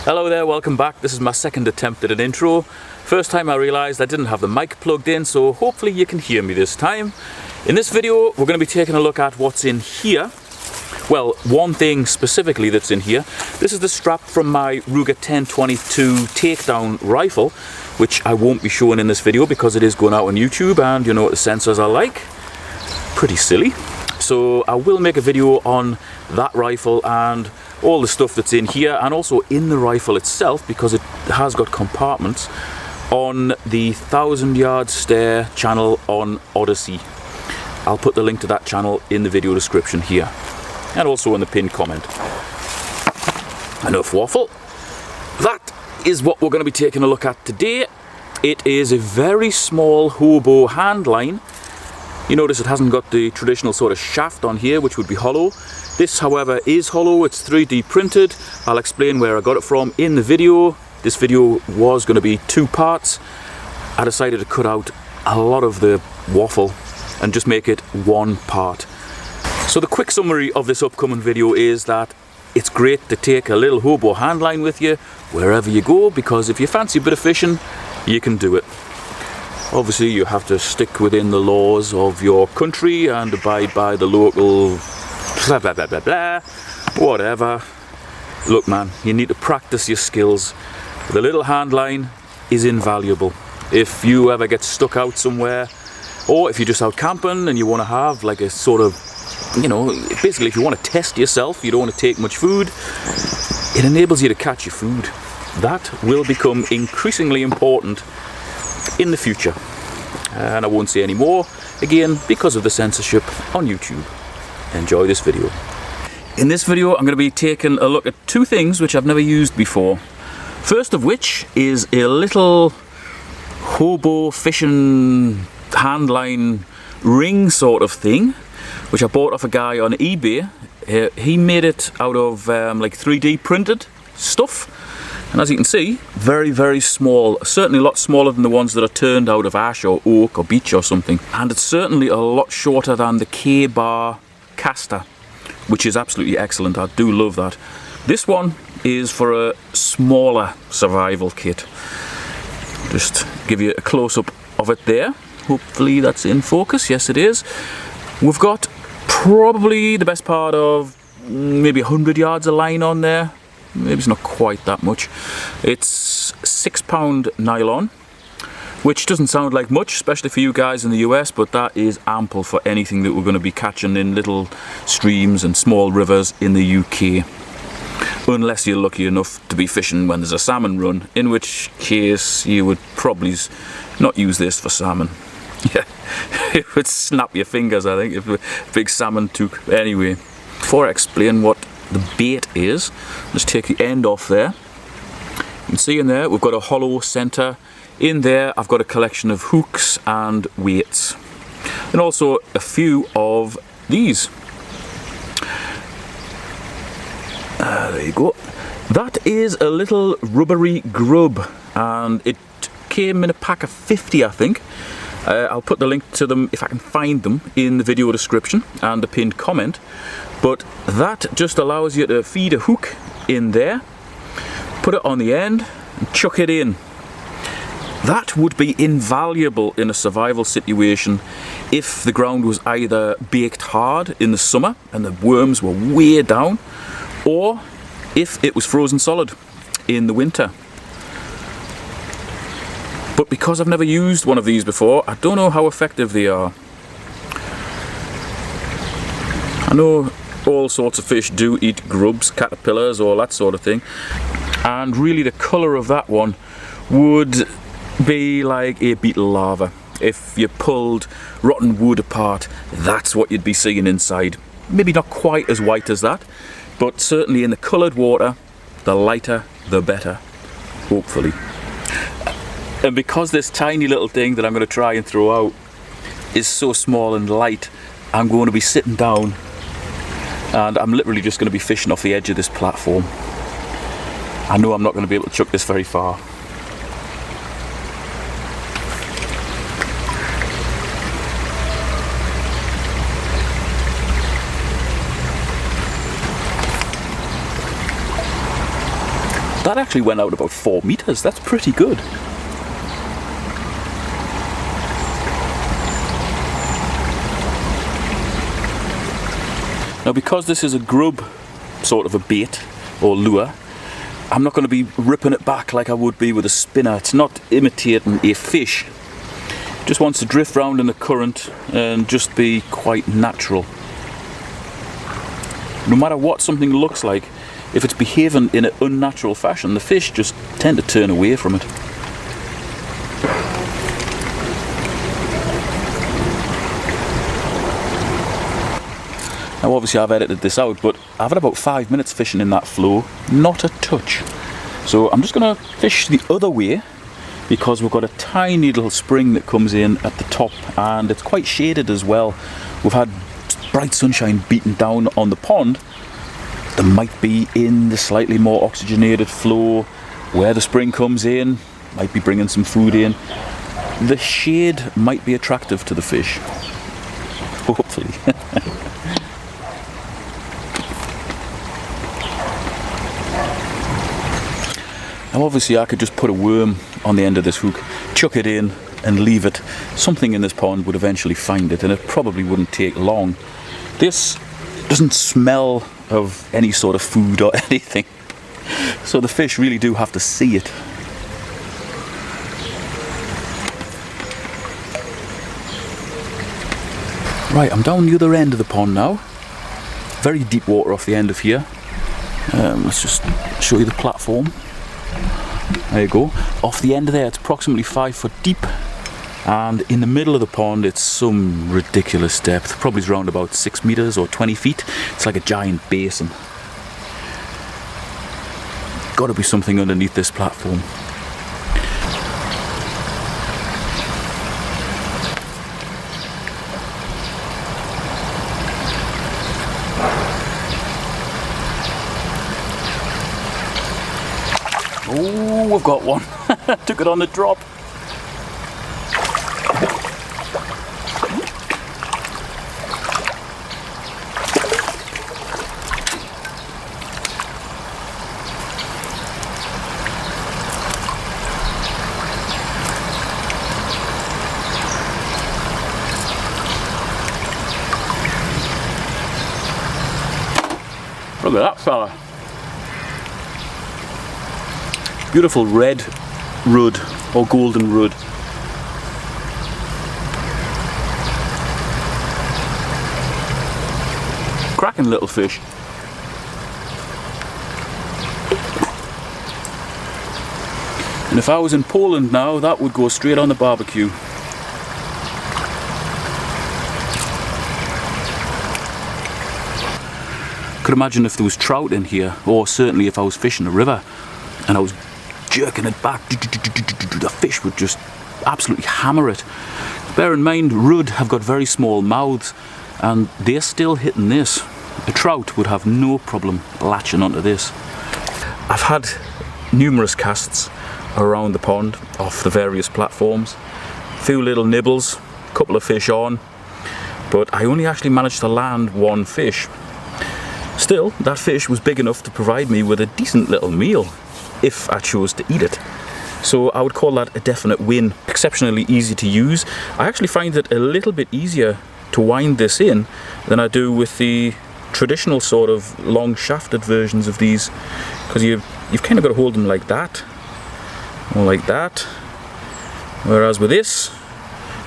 Hello there, welcome back. This is my second attempt at an intro. First time I realised I didn't have the mic plugged in, so hopefully you can hear me this time. In this video we're going to be taking a look at what's in here. Well, one thing specifically that's in here. This is the strap from my Ruger 1022 takedown rifle, which I won't be showing in this video because it is going out on YouTube, and you know what the sensors are like. Pretty silly. So I will make a video on that rifle and all the stuff that's in here, and also in the rifle itself, because it has got compartments, on the 1000 Yard Stare channel on Odyssey. I'll put the link to that channel in the video description here, and also in the pinned comment. Enough waffle. That is what we're going to be taking a look at today. It is a very small Hobo Handline. You notice it hasn't got the traditional sort of shaft on here, which would be hollow. This, however, is hollow. It's 3D printed. I'll explain where I got it from in the video. This video was going to be 2 parts. I decided to cut out a lot of the waffle and just make it 1 part. So the quick summary of this upcoming video is that it's great to take a little Hobo Handline with you wherever you go, because if you fancy a bit of fishing, you can do it. Obviously you have to stick within the laws of your country and abide by the local blah blah blah blah blah, whatever. Look man, you need to practice your skills. The little handline is invaluable. If you ever get stuck out somewhere, or if you're just out camping and you want to have like a sort of, you know, basically if you want to test yourself, you don't want to take much food, it enables you to catch your food. That will become increasingly important in the future, and I won't say any more, again because of the censorship on YouTube. Enjoy this video. In this video I'm going to be taking a look at 2 things which I've never used before. First of which is a little hobo fishing handline ring sort of thing, which I bought off a guy on eBay. He made it out of like 3D printed stuff. And as you can see, very, very small. Certainly a lot smaller than the ones that are turned out of ash or oak or beech or something. And it's certainly a lot shorter than the K-bar caster, which is absolutely excellent. I do love that. This one is for a smaller survival kit. Just give you a close-up of it there. Hopefully that's in focus. Yes, it is. We've got probably the best part of maybe 100 yards of line on there. Maybe it's not quite that much. It's 6-pound nylon, which doesn't sound like much, especially for you guys in the US, but that is ample for anything that we're going to be catching in little streams and small rivers in the UK. Unless you're lucky enough to be fishing when there's a salmon run, in which case you would probably not use this for salmon. Yeah, it would snap your fingers, I think, if a big salmon took. Anyway, before I explain what the bait is, just take the end off there. You can see in there we've got a hollow center. In there I've got a collection of hooks and weights, and also a few of these. There you go. That is a little rubbery grub, and it came in a pack of 50, I think. I'll put the link to them, if I can find them, in the video description and the pinned comment. But that just allows you to feed a hook in there, put it on the end and chuck it in. That would be invaluable in a survival situation if the ground was either baked hard in the summer and the worms were way down, or if it was frozen solid in the winter. But because I've never used one of these before, I don't know how effective they are. I know all sorts of fish do eat grubs, caterpillars, all that sort of thing, and really the colour of that one would be like a beetle larva. If you pulled rotten wood apart, that's what you'd be seeing inside. Maybe not quite as white as that, but certainly in the coloured water, the lighter the better, hopefully. And because this tiny little thing that I'm going to try and throw out is so small and light, I'm going to be sitting down and I'm literally just going to be fishing off the edge of this platform. I know I'm not going to be able to chuck this very far. That actually went out about 4 meters. That's pretty good. Now, because this is a grub sort of a bait or lure, I'm not going to be ripping it back like I would be with a spinner. It's not imitating a fish. It just wants to drift round in the current and just be quite natural. No matter what something looks like, if it's behaving in an unnatural fashion, the fish just tend to turn away from it. Now obviously I've edited this out, but I've had about 5 minutes fishing in that flow, not a touch. So I'm just going to fish the other way, because we've got a tiny little spring that comes in at the top, and it's quite shaded as well. We've had bright sunshine beating down on the pond. There might be in the slightly more oxygenated flow where the spring comes in, might be bringing some food in. The shade might be attractive to the fish, hopefully. Now obviously I could just put a worm on the end of this hook, chuck it in and leave it. Something in this pond would eventually find it, and it probably wouldn't take long. This doesn't smell of any sort of food or anything, so the fish really do have to see it. Right, I'm down the other end of the pond now. Very deep water off the end of here. Let's just show you the platform. There you go. Off the end of there, it's approximately 5 foot deep, and in the middle of the pond it's some ridiculous depth, probably around about 6 meters or 20 feet. It's like a giant basin. Got to be something underneath this platform. Oh, we've got one. Took it on the drop. Look at that fella. Beautiful red rudd or golden rudd. Cracking little fish. And if I was in Poland now, that would go straight on the barbecue. Could imagine if there was trout in here, or certainly if I was fishing a river and I was jerking it back, the fish would just absolutely hammer it. Bear in mind, rudd have got very small mouths, and they're still hitting this. A trout would have no problem latching onto this. I've had numerous casts around the pond off the various platforms, a few little nibbles, a couple of fish on, but I only actually managed to land one fish. Still, that fish was big enough to provide me with a decent little meal if I chose to eat it. So I would call that a definite win. Exceptionally easy to use. I actually find it a little bit easier to wind this in than I do with the traditional sort of long shafted versions of these, because you've kind of got to hold them like that or like that, whereas with this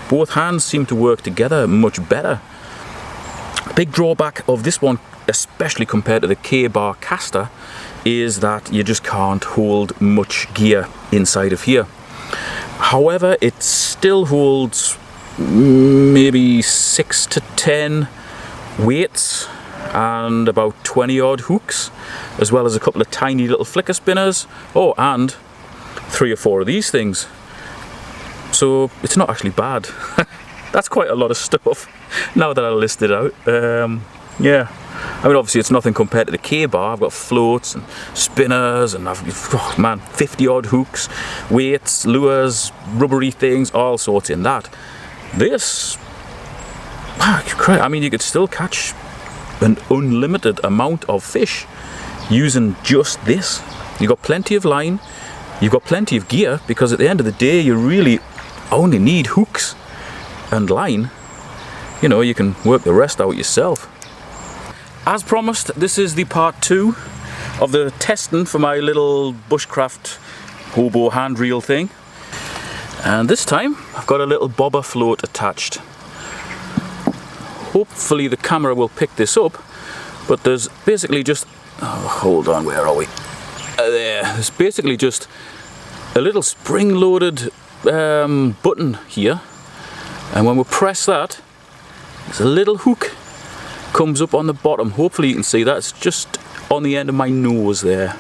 both hands seem to work together much better. Big drawback of this one, especially compared to the K-bar caster, is that you just can't hold much gear inside of here. However, it still holds maybe 6 to 10 weights and about 20 odd hooks, as well as a couple of tiny little flicker spinners, and 3 or 4 of these things. So it's not actually bad. That's quite a lot of stuff now that I list it out. Yeah, I mean obviously it's nothing compared to the K-bar. I've got floats and spinners and I've, 50 odd hooks, weights, lures, rubbery things, all sorts in that. This, I mean you could still catch an unlimited amount of fish using just this. You've got plenty of line, you've got plenty of gear, because at the end of the day you really only need hooks and line. You know, you can work the rest out yourself. As promised, this is the part 2 of the testing for my little bushcraft hobo hand reel thing. And this time I've got a little bobber float attached. Hopefully the camera will pick this up, but there's basically just, oh, hold on, where are we? There, there's basically just a little spring-loaded button here, and when we press that, there's a little hook comes up on the bottom. Hopefully you can see that. It's just on the end of my nose there,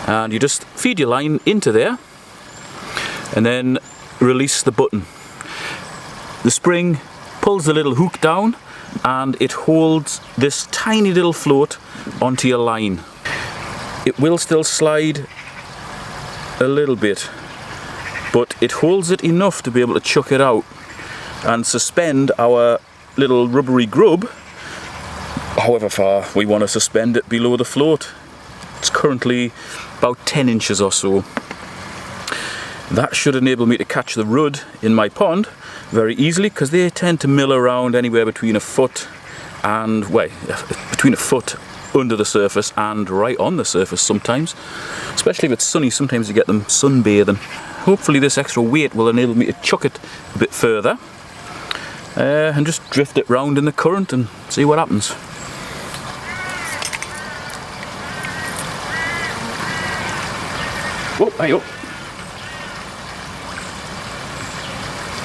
and you just feed your line into there and then release the button. The spring pulls the little hook down and it holds this tiny little float onto your line. It will still slide a little bit, but it holds it enough to be able to chuck it out and suspend our little rubbery grub however far we want to suspend it below the float. It's currently about 10 inches or so. That should enable me to catch the rudd in my pond very easily, because they tend to mill around anywhere between a foot and, well, between a foot under the surface and right on the surface sometimes. Especially if it's sunny, sometimes you get them sunbathing. Hopefully this extra weight will enable me to chuck it a bit further and just drift it round in the current and see what happens. Whoa, hey up.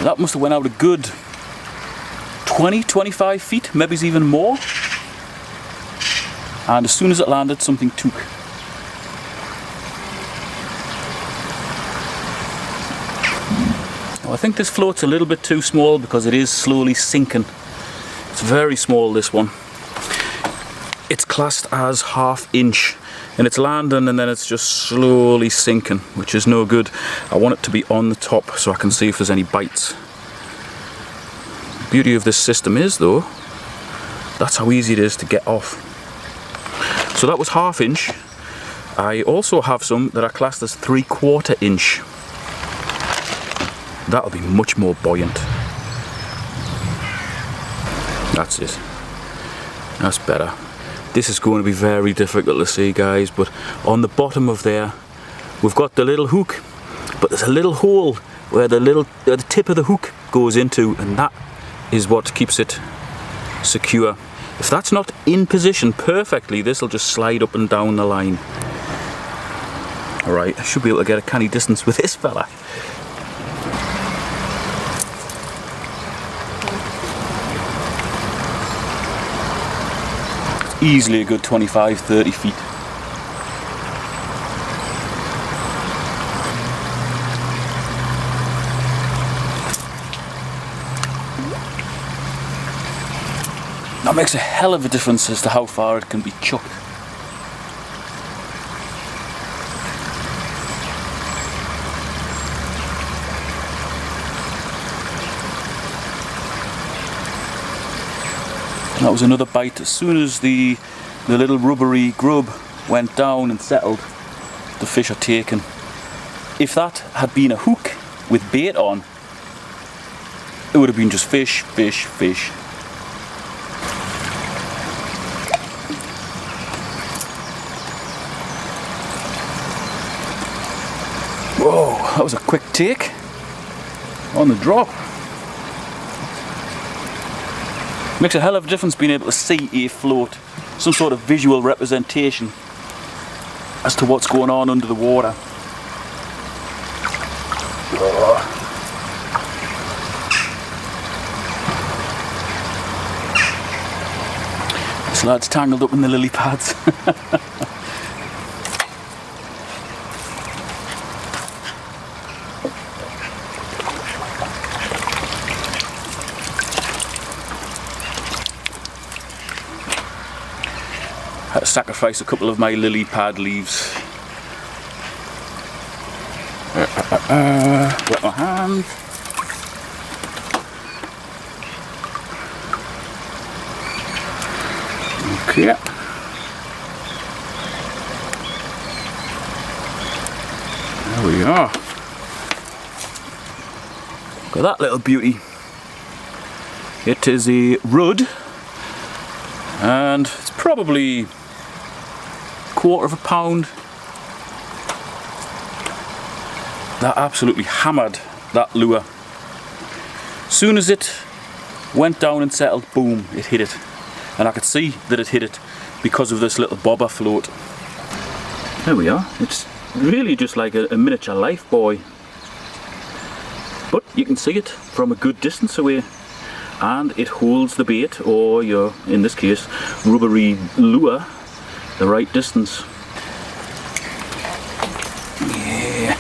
That must have went out a good 20-25 feet, maybe even more. And as soon as it landed, something took. Well, I think this float's a little bit too small because it is slowly sinking. It's very small, this one. It's classed as 1/2 inch, and it's landing and then it's just slowly sinking, which is no good. I want it to be on the top so I can see if there's any bites. The beauty of this system is, though, that's how easy it is to get off. So that was 1/2 inch. I also have some that are classed as 3/4 inch. That'll be much more buoyant. That's it. That's better. This is going to be very difficult to see, guys, but on the bottom of there we've got the little hook, but there's a little hole where the tip of the hook goes into, and that is what keeps it secure. If that's not in position perfectly, this will just slide up and down the line. Alright, I should be able to get a canny distance with this fella. Easily a good 25-30 feet. That makes a hell of a difference as to how far it can be chucked. And that was another bite. As soon as the little rubbery grub went down and settled, the fish are taken. If that had been a hook with bait on, it would have been just fish, fish, fish. Whoa, that was a quick take on the drop. Makes a hell of a difference being able to see a float, some sort of visual representation as to what's going on under the water. This lad's tangled up in the lily pads. Had to sacrifice a couple of my lily pad leaves. Wet my hand. Okay. There we are. Look at that little beauty. It is a rudd, and it's probably £1/4 pound. That absolutely hammered that lure. Soon as it went down and settled, boom, it hit it. And I could see that it hit it because of this little bobber float. There we are. It's really just like a miniature life buoy. But you can see it from a good distance away. And it holds the bait, or your, in this case, rubbery lure, the right distance. Yeah,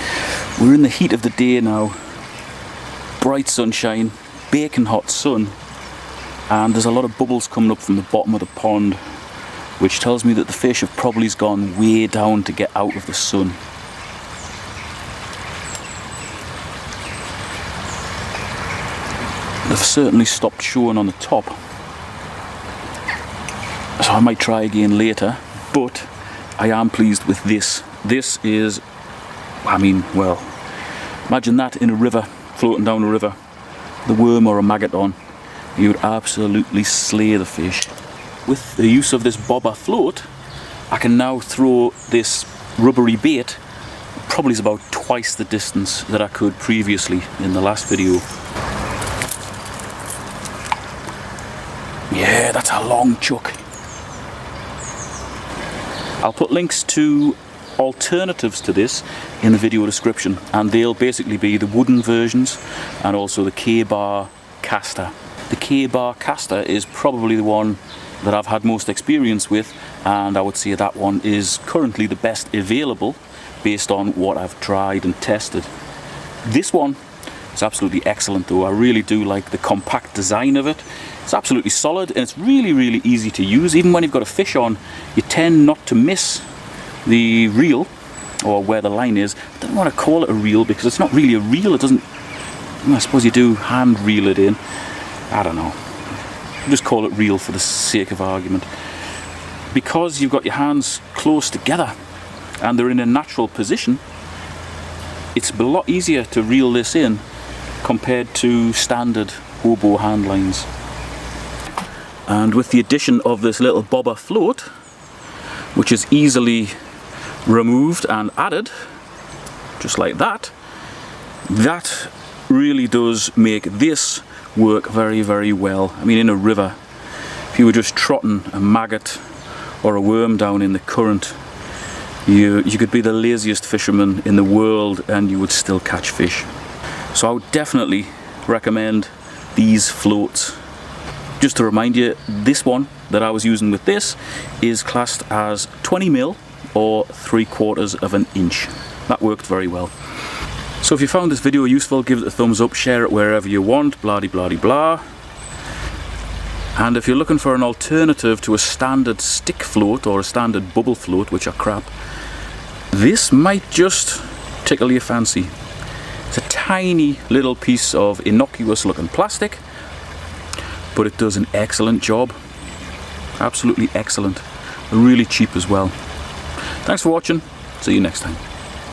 we're in the heat of the day now. Bright sunshine, baking hot sun, and there's a lot of bubbles coming up from the bottom of the pond, which tells me that the fish have probably gone way down to get out of the sun. They've certainly stopped showing on the top, so I might try again later, but I am pleased with this. This is, I mean, well, imagine that in a river, floating down a river, the worm or a maggot on. You would absolutely slay the fish. With the use of this bobber float, I can now throw this rubbery bait probably is about twice the distance that I could previously in the last video. Yeah, that's a long chuck. I'll put links to alternatives to this in the video description, and they'll basically be the wooden versions and also the K-bar caster. The K-bar caster is probably the one that I've had most experience with, and I would say that one is currently the best available based on what I've tried and tested. This one is absolutely excellent though. I really do like the compact design of it. It's absolutely solid and it's really, really easy to use. Even when you've got a fish on, you tend not to miss the reel or where the line is. I don't want to call it a reel because it's not really a reel. It doesn't, I suppose you do hand reel it in. I don't know. I'll just call it reel for the sake of argument. Because you've got your hands close together and they're in a natural position, it's a lot easier to reel this in compared to standard Hobo hand lines. And with the addition of this little bobber float, which is easily removed and added, just like that, that really does make this work very, very well. I mean, in a river, if you were just trotting a maggot or a worm down in the current, you could be the laziest fisherman in the world and you would still catch fish. So I would definitely recommend these floats. Just to remind you, this one that I was using with this is classed as 20mm or 3/4 of an inch. That worked very well. So if you found this video useful, give it a thumbs up, share it wherever you want, blah de blah de blah. And if you're looking for an alternative to a standard stick float or a standard bubble float, which are crap, this might just tickle your fancy. It's a tiny little piece of innocuous looking plastic, but it does an excellent job. Absolutely excellent. Really cheap as well. Thanks for watching. See you next time.